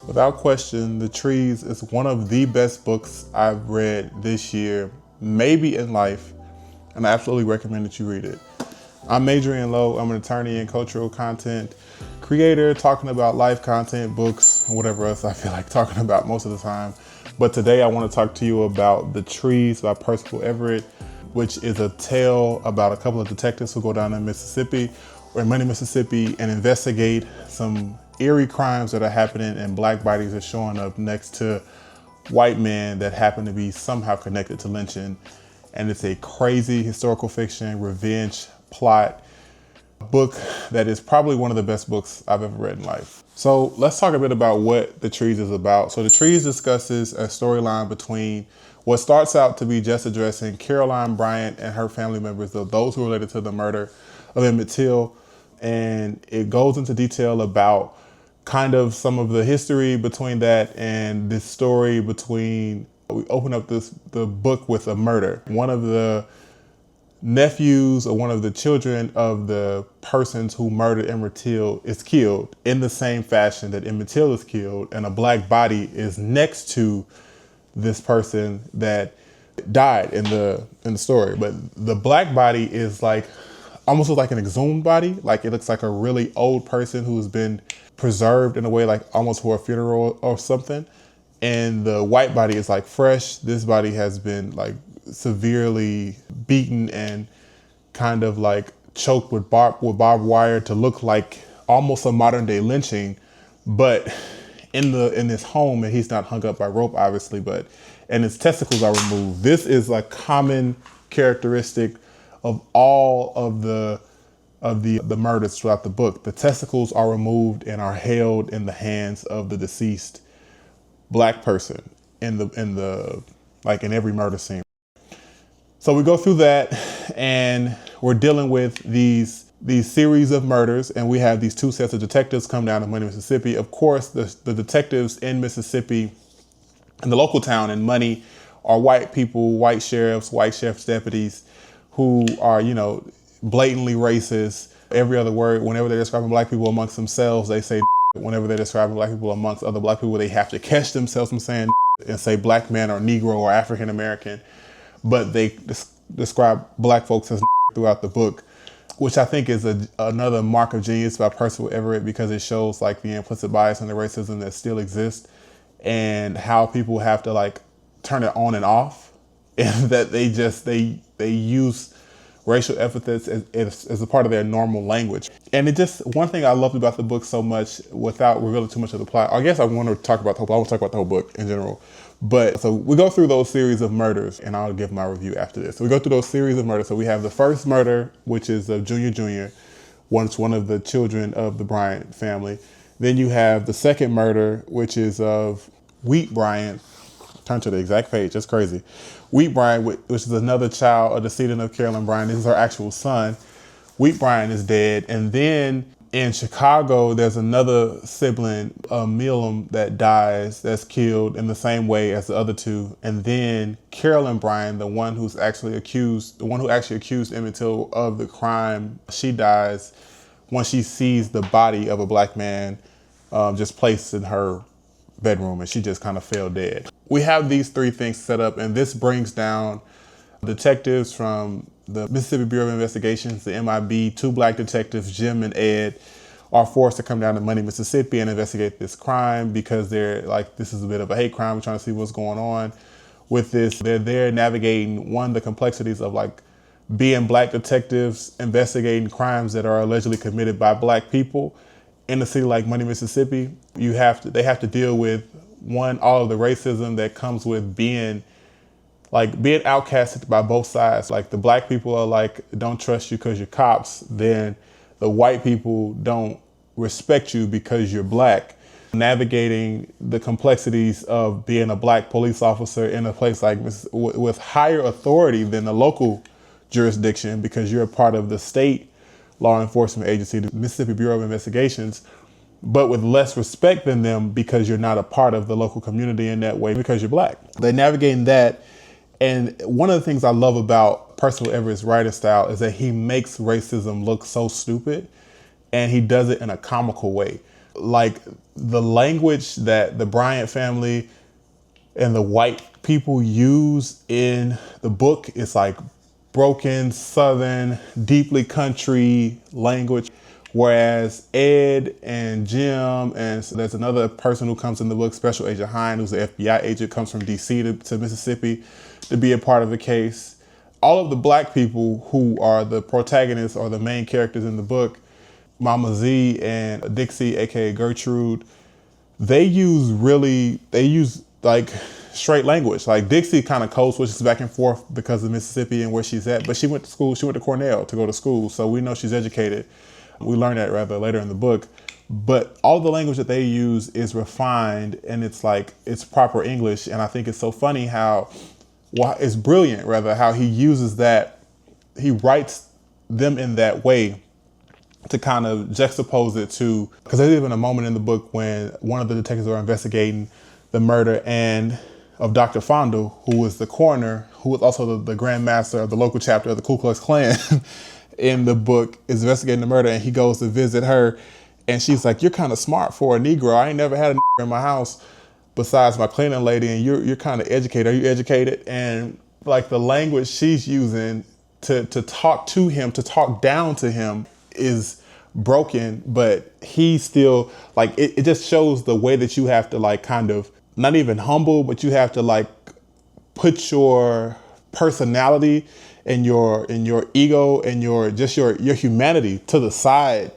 Without question, The Trees is one of the best books I've read this year, maybe in life, and I absolutely recommend that you read it. I'm Adrian Lowe. I'm an attorney and cultural content creator talking about life content, books, and whatever else I feel like talking about most of the time. But today I want to talk to you about The Trees by Percival Everett, which is a tale about a couple of detectives who go down in Mississippi, or in Mississippi, and investigate some eerie crimes that are happening, and black bodies are showing up next to white men that happen to be somehow connected to lynching. And it's a crazy historical fiction, revenge plot book that is probably one of the best books I've ever read in life. So let's talk a bit about what The Trees is about. So The Trees discusses a storyline between what starts out to be just addressing Caroline Bryant and her family members, those who are related to the murder of Emmett Till. And it goes into detail about kind of some of the history between that and this story between, we open up the book with a murder. One of the nephews or one of the children of the persons who murdered Emmett Till is killed in the same fashion that Emmett Till is killed, and a black body is next to this person that died in the story. But the black body is like almost looks like an exhumed body. Like it looks like a really old person who's been preserved in a way, like almost for a funeral or something. And the white body is like fresh. This body has been like severely beaten and kind of like choked with barbed wire to look like almost a modern day lynching. But in this home, and he's not hung up by rope, obviously, and his testicles are removed. This is a common characteristic of all of the murders throughout the book. The testicles are removed and are held in the hands of the deceased black person in every murder scene. So we go through that, and we're dealing with these series of murders, and we have these two sets of detectives come down to Money, Mississippi. Of course, the detectives in Mississippi, in the local town in Money, are white people, white sheriff's deputies, who are, blatantly racist. Every other word, whenever they're describing black people amongst themselves, they say. Whenever they're describing black people amongst other black people, they have to catch themselves from saying and say black man or Negro or African American. But they describe black folks as throughout the book, which I think is another mark of genius by Percival Everett, because it shows like the implicit bias and the racism that still exists, and how people have to like turn it on and off, and that they use racial epithets as a part of their normal language. And one thing I loved about the book so much, without revealing too much of the plot, I guess I want to talk about the whole book in general. But so we go through those series of murders, and I'll give my review after this. So we go through those series of murders. So we have the first murder, which is of Junior Jr., one of the children of the Bryant family. Then you have the second murder, which is of Wheat Bryant. Turn to the exact page, that's crazy. Wheat Bryant, which is another child, a descendant of Caroline Bryant. This is her actual son. Wheat Bryant is dead. And then in Chicago, there's another sibling, Milam, that dies, that's killed in the same way as the other two. And then Caroline Bryant, the one who actually accused Emmett Till of the crime, she dies when she sees the body of a black man just placed in her bedroom, and she just kind of fell dead. We have these three things set up, and this brings down detectives from the Mississippi Bureau of Investigations, the MIB. Two black detectives, Jim and Ed, are forced to come down to Money, Mississippi and investigate this crime, because they're like, this is a bit of a hate crime. We're trying to see what's going on with this. They're there navigating the complexities of like being black detectives investigating crimes that are allegedly committed by black people in a city like Money, Mississippi. They have to deal with all of the racism that comes with being outcasted by both sides. Like the black people are like, don't trust you because you're cops. Then the white people don't respect you because you're black. Navigating the complexities of being a black police officer in a place like with higher authority than the local jurisdiction, because you're a part of the state law enforcement agency, the Mississippi Bureau of Investigations, but with less respect than them because you're not a part of the local community in that way because you're black. They're navigating that. And one of the things I love about Percival Everett's writing style is that he makes racism look so stupid, and he does it in a comical way. like the language that the Bryant family and the white people use in the book is like broken Southern, deeply country language. Whereas Ed and Jim, and so there's another person who comes in the book, Special Agent Hine, who's an FBI agent, comes from DC to Mississippi to be a part of the case. All of the black people who are the protagonists or the main characters in the book, Mama Z and Dixie, aka Gertrude, they use like straight language. Like Dixie kind of code switches back and forth because of Mississippi and where she's at, but she went to Cornell to go to school, so we know she's educated. We learn that rather later in the book. But all the language that they use is refined, and it's proper English. And I think it's so funny it's brilliant rather how he uses that. He writes them in that way to kind of juxtapose it to, because there's even a moment in the book when one of the detectives are investigating the murder of Dr. Fondle, who was the coroner, who was also the Grand Master of the local chapter of the Ku Klux Klan in the book, is investigating the murder, and he goes to visit her, and she's like, "You're kind of smart for a Negro. I ain't never had a Negro in my house besides my cleaning lady, and you're kind of educated. Are you educated?" And like the language she's using to talk to him, to talk down to him, is broken, but he still, like, it just shows the way that you have to, like, kind of not even humble, but you have to, like, put your personality and your ego and your humanity to the side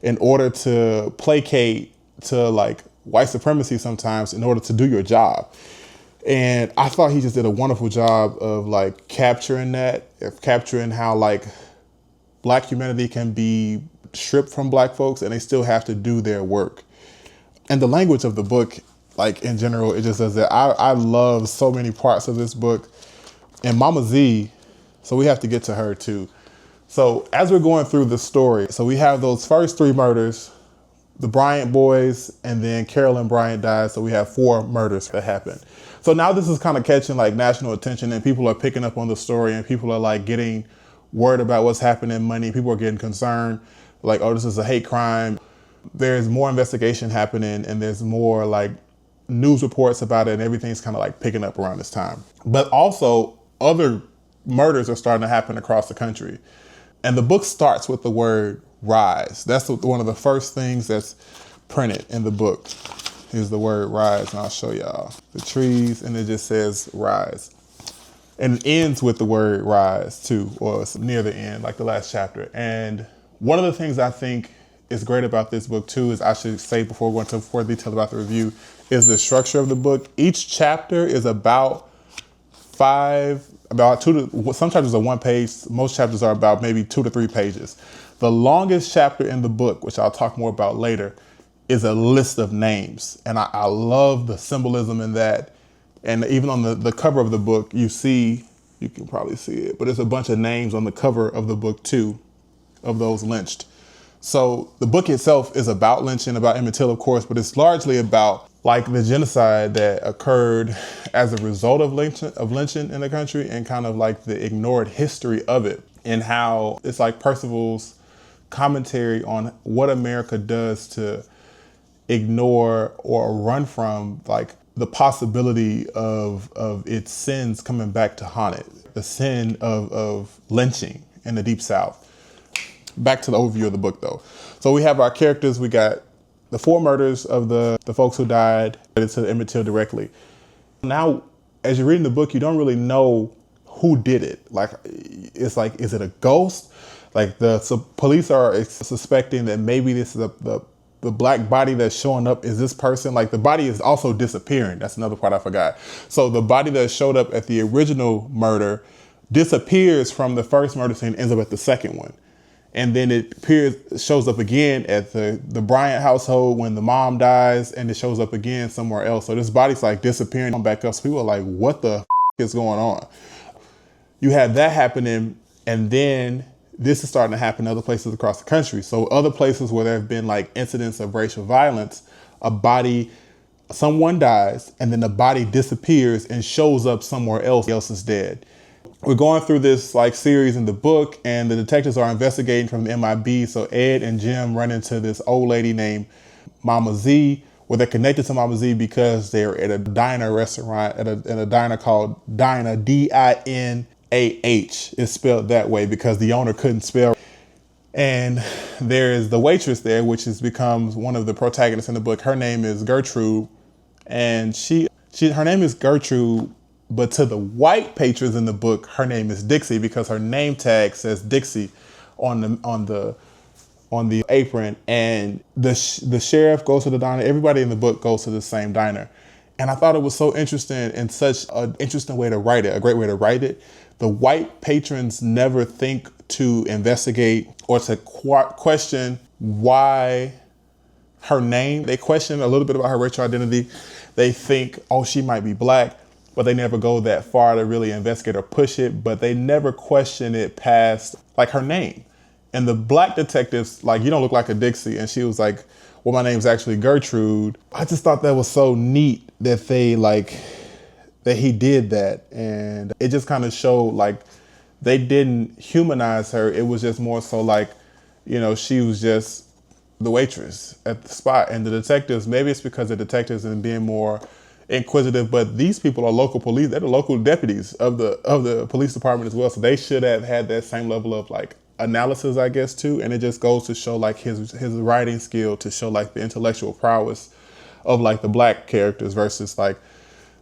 in order to placate to, like, white supremacy sometimes in order to do your job. And I thought he just did a wonderful job of, like, capturing how, like, black humanity can be stripped from black folks and they still have to do their work. And the language of the book, like, in general, it just does that. I love so many parts of this book. And Mama Z, so we have to get to her too. So as we're going through the story, so we have those first 3 murders, the Bryant boys, and then Carolyn Bryant dies. So we have 4 murders that happen. So now this is kind of catching, like, national attention, and people are picking up on the story, and people are, like, getting worried about what's happening in money. People are getting concerned, like, oh, this is a hate crime. There's more investigation happening, and there's more, like, news reports about it, and everything's kind of, like, picking up around this time. But also other murders are starting to happen across the country. And the book starts with the word rise. That's one of the first things that's printed in the book is the word rise. And I'll show y'all the trees, and it just says rise. And it ends with the word rise too, or it's near the end, like the last chapter. And one of the things I think is great about this book too, is I should say before we go into further detail about the review, is the structure of the book. Each chapter is about 2 to, some chapters are 1 page. Most chapters are about maybe 2 to 3 pages. The longest chapter in the book, which I'll talk more about later, is a list of names. And I love the symbolism in that. And even on the cover of the book, you can probably see it, but there's a bunch of names on the cover of the book too, of those lynched. So the book itself is about lynching, about Emmett Till, of course, but it's largely about, like, the genocide that occurred as a result of lynching in the country, and kind of like the ignored history of it, and how it's like Percival's commentary on what America does to ignore or run from, like, the possibility of its sins coming back to haunt it. The sin of lynching in the Deep South. Back to the overview of the book though. So we have our characters. We got the 4 murders of the folks who died related to Emmett Till directly. Now, as you're reading the book, you don't really know who did it. Like, it's like, is it a ghost? Like, police are suspecting that maybe this is the black body that's showing up is this person. Like, the body is also disappearing. That's another part I forgot. So the body that showed up at the original murder disappears from the first murder scene, ends up at the second one. And then it shows up again at the Bryant household when the mom dies, and it shows up again somewhere else. So this body's, like, disappearing, come back up. So people are like, what the is going on? You have that happening, and then this is starting to happen in other places across the country. So other places where there have been, like, incidents of racial violence, someone dies, and then the body disappears and shows up somewhere else is dead. We're going through this, like, series in the book, and the detectives are investigating from the MIB. So Ed and Jim run into this old lady named Mama Z, well, they're connected to Mama Z because they're at a diner restaurant, in a diner called Dinah, Dinah. It's spelled that way because the owner couldn't spell. And there is the waitress there, which becomes one of the protagonists in the book. Her name is Gertrude, and her name is Gertrude, but to the white patrons in the book, her name is Dixie because her name tag says Dixie on the apron. And the sheriff goes to the diner. Everybody in the book goes to the same diner. And I thought it was so interesting and such an interesting way to write it, a great way to write it. The white patrons never think to investigate or to question why her name. They question a little bit about her racial identity. They think, oh, she might be black, but they never go that far to really investigate or push it. But they never question it past like her name. And the black detectives, like, you don't look like a Dixie. And she was like, well, my name's actually Gertrude. I just thought that was so neat that that he did that. And it just kind of showed like they didn't humanize her. It was just more so like, she was just the waitress at the spot. And the detectives, maybe it's because the detectives and being more inquisitive, but these people are local police. They're the local deputies of the police department as well. So they should have had that same level of like analysis, I guess, too. And it just goes to show like his writing skill, to show like the intellectual prowess of like the black characters versus like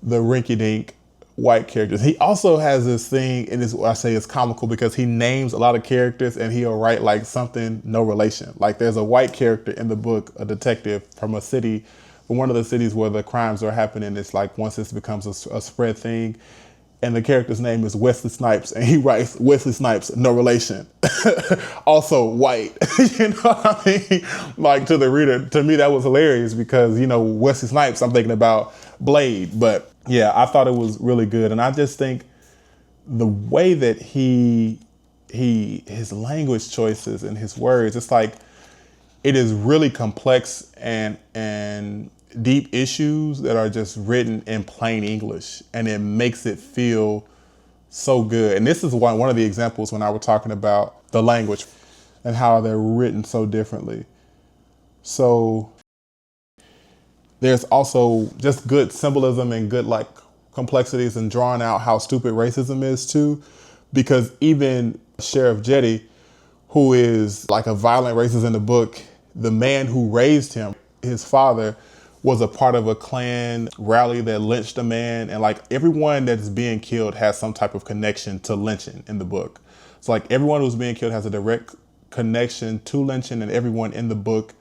the rinky-dink white characters. He also has this thing, and I say it's comical because he names a lot of characters and he'll write like something no relation. Like there's a white character in the book, a detective from one of the cities where the crimes are happening. It's like once this becomes a spread thing, and the character's name is Wesley Snipes, and he writes Wesley Snipes, no relation, also white. You know what I mean? Like to the reader, to me that was hilarious because Wesley Snipes, I'm thinking about Blade. But yeah, I thought it was really good, and I just think the way that his language choices and his words, it's like it is really complex and deep issues that are just written in plain English, and it makes it feel so good. And this is one of the examples when I was talking about the language and how they're written so differently. So there's also just good symbolism and good like complexities and drawing out how stupid racism is too, because even Sheriff Jetty, who is like a violent racist in the book, the man who raised him, his father, was a part of a Klan rally that lynched a man. And like everyone that's being killed has some type of connection to lynching in the book. So like everyone who's being killed has a direct connection to lynching, and everyone in the book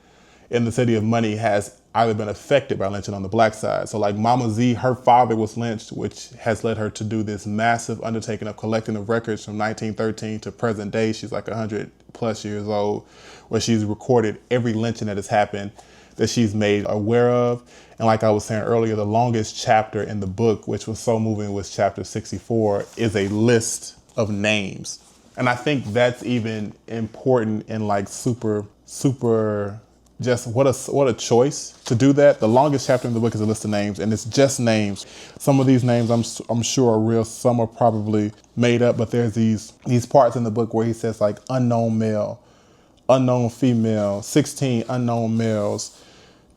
in the City of Money has either been affected by lynching on the black side. So like Mama Z, her father was lynched, which has led her to do this massive undertaking of collecting the records from 1913 to present day. She's like 100 plus years old, where she's recorded every lynching that has happened that she's made aware of. And like I was saying earlier, the longest chapter in the book, which was so moving, was chapter 64, is a list of names. And I think that's even important in like super, just what a choice to do that. The longest chapter in the book is a list of names, and it's just names. Some of these names I'm sure are real, some are probably made up, but there's these parts in the book where he says like unknown male, unknown female, 16 unknown males,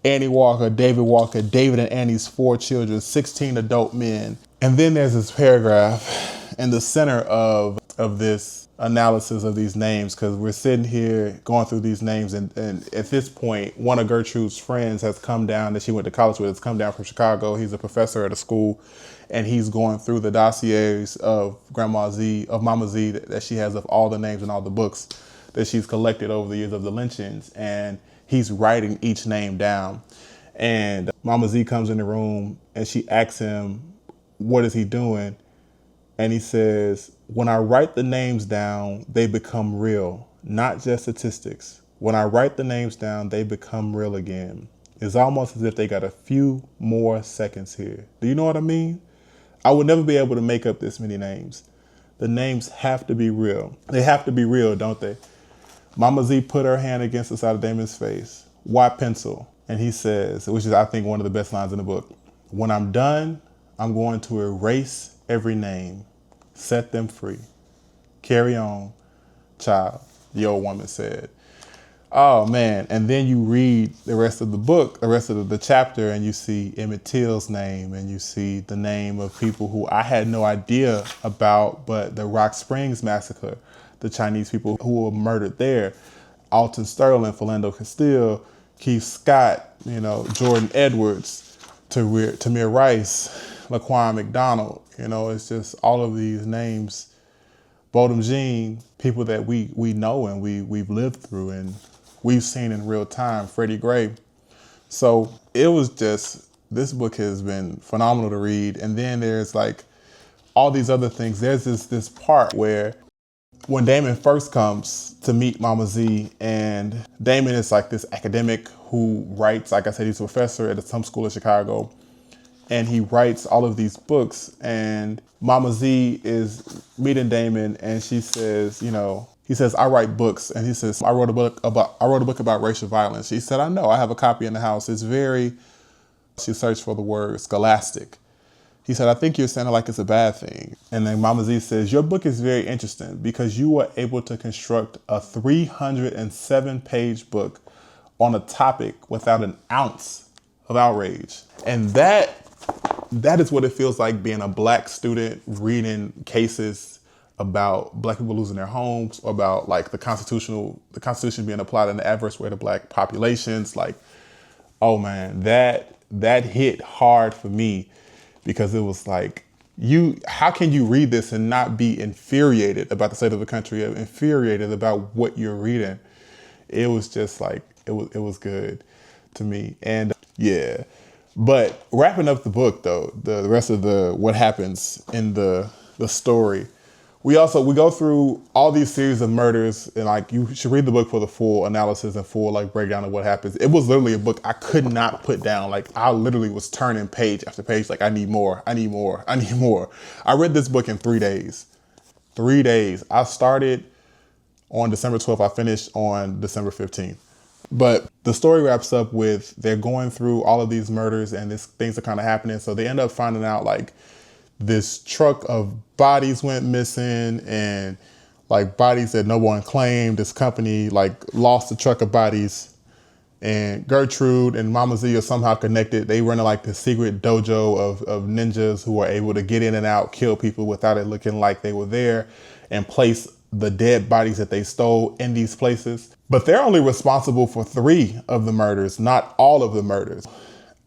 Annie Walker, David and Annie's 4 children, 16 adult men. And then there's this paragraph in the center of this analysis of these names, because we're sitting here going through these names, and at this point, one of Gertrude's friends has come down, that she went to college with, has come down from Chicago. He's a professor at a school, and he's going through the dossiers of Mama Z that she has of all the names and all the books that she's collected over the years of the lynchings, and he's writing each name down. And Mama Z comes in the room and she asks him, what is he doing? And he says, when I write the names down, they become real, not just statistics. When I write the names down, they become real again. It's almost as if they got a few more seconds here. Do you know what I mean? I would never be able to make up this many names. The names have to be real. They have to be real, don't they? Mama Z put her hand against the side of Damon's face. Why pencil? And he says, which is I think one of the best lines in the book, when I'm done, I'm going to erase every name, set them free. Carry on, child, the old woman said. Oh man. And then you read the rest of the book, the rest of the chapter, and you see Emmett Till's name, and you see the name of people who I had no idea about, but the Rock Springs Massacre, the Chinese people who were murdered there, Alton Sterling, Philando Castile, Keith Scott, Jordan Edwards, Tamir Rice, Laquan McDonald. It's just all of these names. Bodum Jean, people that we know and we've lived through and we've seen in real time, Freddie Gray. So it was just, this book has been phenomenal to read. And then there's like all these other things. There's this part where when Damon first comes to meet Mama Z, and Damon is like this academic who writes, like I said, he's a professor at some school in Chicago, and he writes all of these books, and Mama Z is meeting Damon, and she says, he says, I write books. And he says, I wrote a book about racial violence. She said, I know, I have a copy in the house. It's very, she searched for the word scholastic. He said, I think you're sounding like it's a bad thing. And then Mama Z says, your book is very interesting because you were able to construct a 307-page book on a topic without an ounce of outrage. And that is what it feels like being a Black student reading cases about Black people losing their homes, or about like the Constitution being applied in the adverse way to Black populations. Like, oh man, that hit hard for me, because it was like, how can you read this and not be infuriated about the state of the country, infuriated about what you're reading? It was just like, it was good to me. And yeah, but wrapping up the book though, the rest of what happens in the story, we go through all these series of murders, and like, you should read the book for the full analysis and full like breakdown of what happens. It was literally a book I could not put down. Like, I literally was turning page after page. Like, I need more. I read this book in 3 days. 3 days. I started on December 12th. I finished on December 15th. But the story wraps up with they're going through all of these murders, and things are kind of happening. So they end up finding out like this truck of bodies went missing, and like bodies that no one claimed. This company like lost a truck of bodies, and Gertrude and Mama Z are somehow connected. They run like the secret dojo of ninjas who are able to get in and out, kill people without it looking like they were there, and place the dead bodies that they stole in these places. But they're only responsible for 3 of the murders, not all of the murders.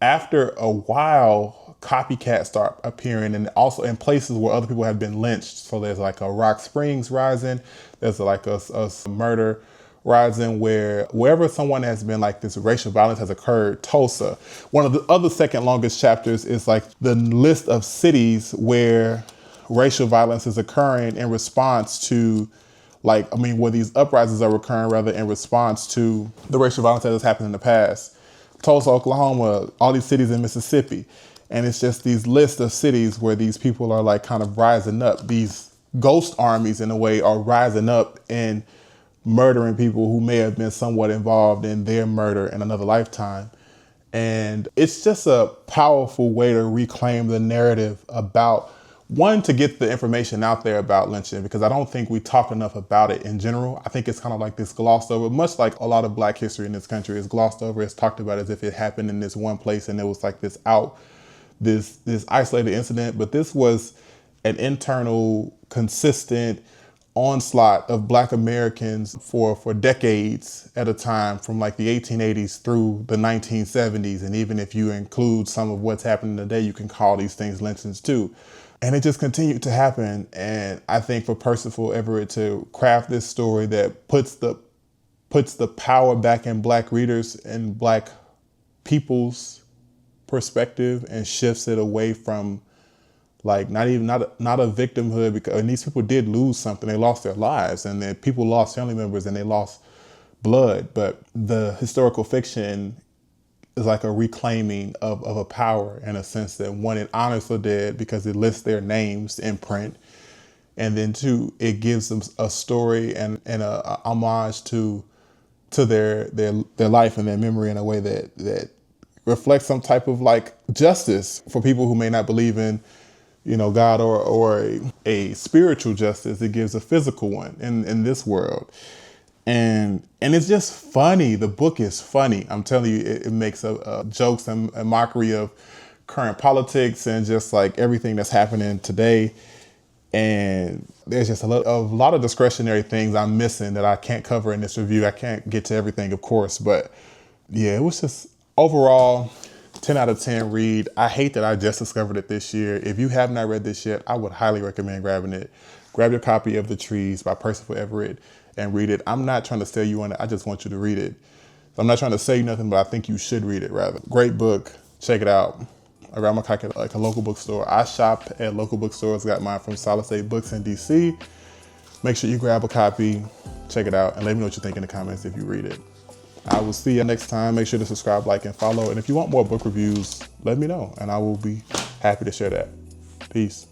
After a while, copycats start appearing, and also in places where other people have been lynched. So there's like a Rock Springs rising, there's like a murder rising wherever someone has been like this racial violence has occurred. Tulsa. One of the other second longest chapters is like the list of cities where racial violence is occurring in response to where these uprisings are occurring rather in response to the racial violence that has happened in the past. Tulsa, Oklahoma, all these cities in Mississippi. And it's just these lists of cities where these people are like kind of rising up. These ghost armies in a way are rising up and murdering people who may have been somewhat involved in their murder in another lifetime. And it's just a powerful way to reclaim the narrative about, one, to get the information out there about lynching, because I don't think we talk enough about it in general. I think it's kind of like this glossed over, much like a lot of Black history in this country is glossed over. It's talked about as if it happened in this one place and it was like this isolated incident. But this was an internal, consistent onslaught of Black Americans for decades at a time, from like the 1880s through the 1970s. And even if you include some of what's happening today, you can call these things lynchings too. And it just continued to happen. And I think for Percival Everett to craft this story that puts the power back in Black readers and Black people's perspective, and shifts it away from like not a victimhood, because and these people did lose something. They lost their lives, and then people lost family members, and they lost blood. But the historical fiction is like a reclaiming of a power, in a sense that, one, it honors the dead because it lists their names in print, and then 2, it gives them a story and a homage to their life and their memory in a way that reflects some type of like justice for people who may not believe in, God or a spiritual justice. It gives a physical one in this world. And it's just funny. The book is funny. I'm telling you, it makes jokes and mockery of current politics and just like everything that's happening today. And there's just a lot of discretionary things I'm missing that I can't cover in this review. I can't get to everything, of course, but yeah, it was just overall 10 out of 10 read. I hate that I just discovered it this year. If you have not read this yet, I would highly recommend grabbing it. Grab your copy of The Trees by Percival Everett and read it. I'm not trying to sell you on it. I just want you to read it. I'm not trying to say nothing, but I think you should read it rather. Great book. Check it out. Around my pocket, like a local bookstore. I shop at local bookstores. Got mine from Solid State Books in DC. Make sure you grab a copy, check it out, and let me know what you think in the comments if you read it. I will see you next time. Make sure to subscribe, like, and follow. And if you want more book reviews, let me know, and I will be happy to share that. Peace.